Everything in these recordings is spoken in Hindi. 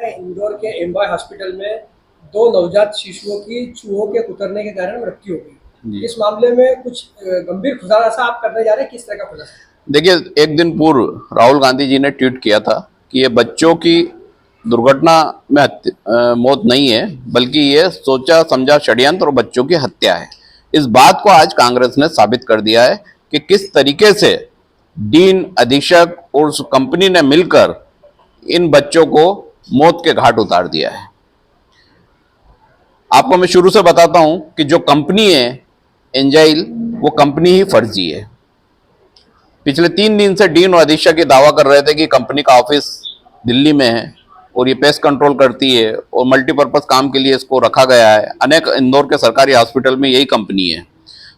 है इंदौर के एम्बाय हॉस्पिटल में 2 नवजात शिशुओं की चूहों के कुतरने के कारण मृत्यु हो गई। इस मामले में कुछ गंभीर खुलासा आप करने जा रहे हैं, किस तरह का खुलासा? देखिए, एक दिन पूर्व राहुल गांधी जी ने ट्वीट किया था कि ये बच्चों की दुर्घटना में मौत नहीं है, बल्कि ये सोचा समझा षड्यंत्र और बच्चों की हत्या है। इस बात को आज कांग्रेस ने साबित कर दिया है कि किस तरीके से डीन, अधीक्षक और उस कंपनी ने मिलकर इन बच्चों को मौत के घाट उतार दिया है। आपको मैं शुरू से बताता हूं कि जो कंपनी है एंजाइल, वो कंपनी ही फर्जी है। पिछले 3 दिन से डीन और अधीक्षक ये दावा कर रहे थे कि कंपनी का ऑफिस दिल्ली में है और ये पेस्ट कंट्रोल करती है और मल्टीपर्पज काम के लिए इसको रखा गया है। अनेक इंदौर के सरकारी हॉस्पिटल में यही कंपनी है।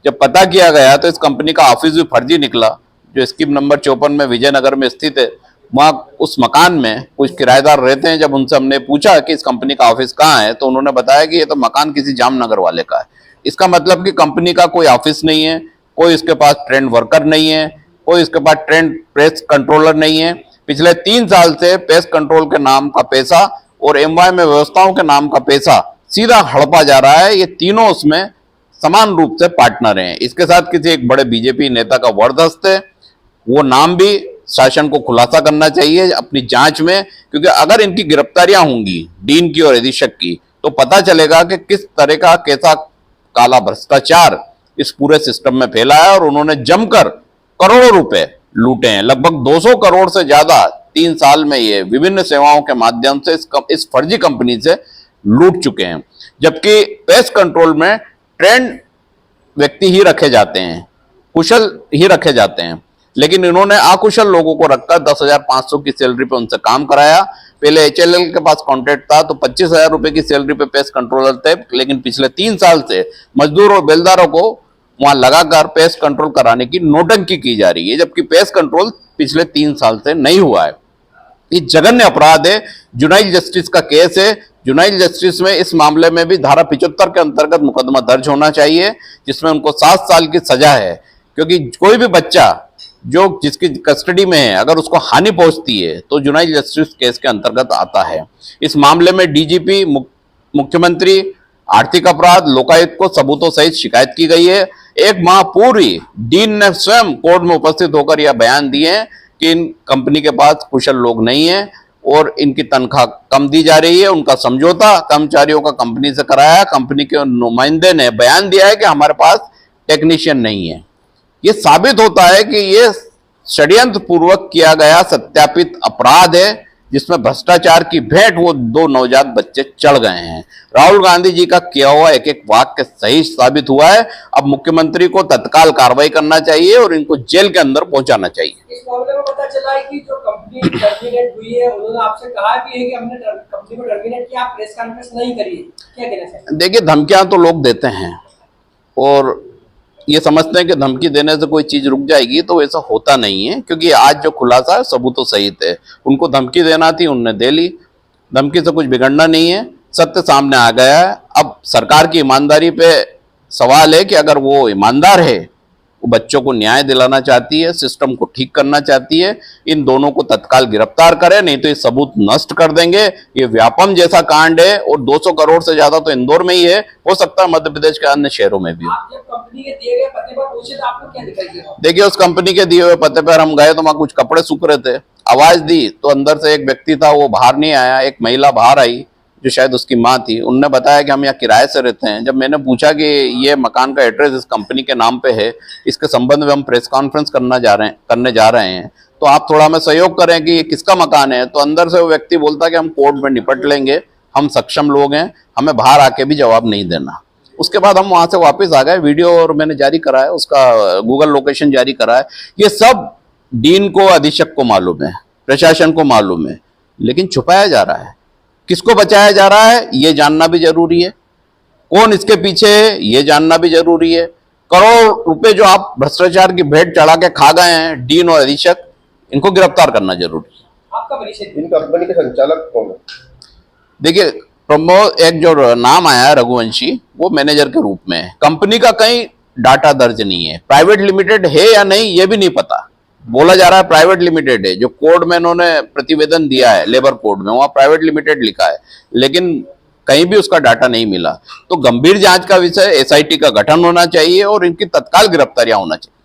जब पता किया गया तो इस कंपनी का ऑफिस भी फर्जी निकला, जो स्कीम नंबर 54 में विजयनगर में स्थित है। वहाँ उस मकान में कुछ किराएदार रहते हैं। जब उनसे हमने पूछा कि इस कंपनी का ऑफिस कहाँ है, तो उन्होंने बताया कि ये तो मकान किसी जामनगर वाले का है। इसका मतलब कि कंपनी का कोई ऑफिस नहीं है, कोई इसके पास ट्रेंड वर्कर नहीं है, कोई इसके पास ट्रेंड पेस्ट कंट्रोलर नहीं है। पिछले 3 साल से पेस्ट कंट्रोल के नाम का पैसा और एमवाई में व्यवस्थाओं के नाम का पैसा सीधा हड़पा जा रहा है। ये तीनों उसमें समान रूप से पार्टनर हैं। इसके साथ किसी एक बड़े बीजेपी नेता का वरदस्त है, वो नाम भी शासन को खुलासा करना चाहिए अपनी जांच में, क्योंकि अगर इनकी गिरफ्तारियां होंगी डीन की और अधीक्षक की, तो पता चलेगा कि किस तरह का कैसा काला भ्रष्टाचार इस पूरे सिस्टम में फैला है। और उन्होंने जमकर करोड़ों रुपए लूटे हैं, लगभग 200 करोड़ से ज्यादा 3 साल में ये विभिन्न सेवाओं के माध्यम से इस फर्जी कंपनी से लूट चुके हैं। जबकि पेस्ट कंट्रोल में ट्रेंड व्यक्ति ही रखे जाते हैं, कुशल ही रखे जाते हैं, लेकिन इन्होंने अकुशल लोगों को रखकर 10,500 की सैलरी पे उनसे काम कराया। पहले एचएलएल के पास कॉन्ट्रैक्ट था तो 25,000 रुपए की सैलरी पे पेस्ट कंट्रोलर थे, लेकिन पिछले 3 साल से मजदूर और बेलदारों को वहां लगाकर पेस्ट कंट्रोल कराने की नौटंकी की जा रही है, जबकि पेस्ट कंट्रोल पिछले 3 साल से नहीं हुआ है। ये जघन्य अपराध है। जुनाइल जस्टिस का केस है। जुनाइल जस्टिस में इस मामले में भी धारा 75 के अंतर्गत मुकदमा दर्ज होना चाहिए, जिसमें उनको 7 साल की सजा है। क्योंकि कोई भी बच्चा जो जिसकी कस्टडी में है, अगर उसको हानि पहुंचती है तो जुनाइल जस्टिस केस के अंतर्गत आता है। इस मामले में डीजीपी, मुख्यमंत्री, आर्थिक अपराध, लोकायुक्त को सबूतों सहित शिकायत की गई है। 1 माह पूरी डीन ने स्वयं कोर्ट में उपस्थित होकर यह बयान दिए हैं कि इन कंपनी के पास कुशल लोग नहीं है और इनकी तनख्वाह कम दी जा रही है। उनका समझौता कर्मचारियों का कंपनी से कराया। कंपनी के नुमाइंदे ने बयान दिया है कि हमारे पास टेक्नीशियन नहीं है। ये साबित होता है कि ये षड्यंत्र पूर्वक किया गया सत्यापित अपराध है, जिसमें भ्रष्टाचार की भेंट वो 2 नवजात बच्चे चढ़ गए हैं। राहुल गांधी जी का किया हुआ एक एक वाक्य सही साबित हुआ है। अब मुख्यमंत्री को तत्काल कार्रवाई करना चाहिए और इनको जेल के अंदर पहुंचाना चाहिए। इस मामले में पता चला है कि जो कंपनी टर्मिनेट हुई है, उन्होंने आपसे कहा भी है कि हमने कंपनी को टर्मिनेट किया, आप प्रेस कॉन्फ्रेंस नहीं करिए, क्या कहना चाहिए? देखिए, धमकियां तो लोग देते हैं और ये समझते हैं कि धमकी देने से कोई चीज रुक जाएगी, तो ऐसा होता नहीं है। क्योंकि आज जो खुलासा है सबूतों सहित है। उनको धमकी देना थी, उनने दे ली। धमकी से कुछ बिगड़ना नहीं है, सत्य सामने आ गया है। अब सरकार की ईमानदारी पे सवाल है कि अगर वो ईमानदार है, वो बच्चों को न्याय दिलाना चाहती है, सिस्टम को ठीक करना चाहती है, इन दोनों को तत्काल गिरफ्तार करे, नहीं तो ये सबूत नष्ट कर देंगे। ये व्यापम जैसा कांड है और 200 करोड़ से ज्यादा तो इंदौर में ही है, हो सकता है मध्य प्रदेश के अन्य शहरों में भी हो। आप जब कंपनी के दिए गए पते पर पहुंचे तो आपको क्या दिखाई दिया? देखिए, उस कंपनी के दिए हुए पते पर हम गए तो वहां कुछ कपड़े सूख रहे थे। आवाज दी तो अंदर से एक व्यक्ति था, वो बाहर नहीं आया। एक महिला बाहर आई जो शायद उसकी माँ थी। उनने बताया कि हम यहाँ किराए से रहते हैं। जब मैंने पूछा कि ये मकान का एड्रेस इस कंपनी के नाम पे है, इसके संबंध में हम प्रेस कॉन्फ्रेंस करने जा रहे हैं, तो आप थोड़ा हमें सहयोग करें कि ये किसका मकान है। तो अंदर से वो व्यक्ति बोलता कि हम कोर्ट में निपट लेंगे, हम सक्षम लोग हैं, हमें बाहर आके भी जवाब नहीं देना। उसके बाद हम वहां से वापस आ गए। वीडियो और मैंने जारी करा है, उसका गूगल लोकेशन जारी करा है। ये सब डीन को, अधीक्षक को मालूम है, प्रशासन को मालूम है, लेकिन छुपाया जा रहा है। किसको बचाया जा रहा है ये जानना भी जरूरी है। कौन इसके पीछे है ये जानना भी जरूरी है। करोड़ रुपए जो आप भ्रष्टाचार की भेंट चढ़ा के खा गए हैं डीन और अधीक्षक, इनको गिरफ्तार करना जरूरी है। आपका परिचय? इन कंपनी के संचालक कौन है? देखिए, प्रमोद, एक जो नाम आया है रघुवंशी, वो मैनेजर के रूप में है। कंपनी का कहीं डाटा दर्ज नहीं है। प्राइवेट लिमिटेड है या नहीं ये भी नहीं पता। बोला जा रहा है प्राइवेट लिमिटेड है, जो कोड में इन्होंने प्रतिवेदन दिया है लेबर कोड में वहां प्राइवेट लिमिटेड लिखा है, लेकिन कहीं भी उसका डाटा नहीं मिला। तो गंभीर जांच का विषय, एसआईटी का गठन होना चाहिए और इनकी तत्काल गिरफ्तारियां होना चाहिए।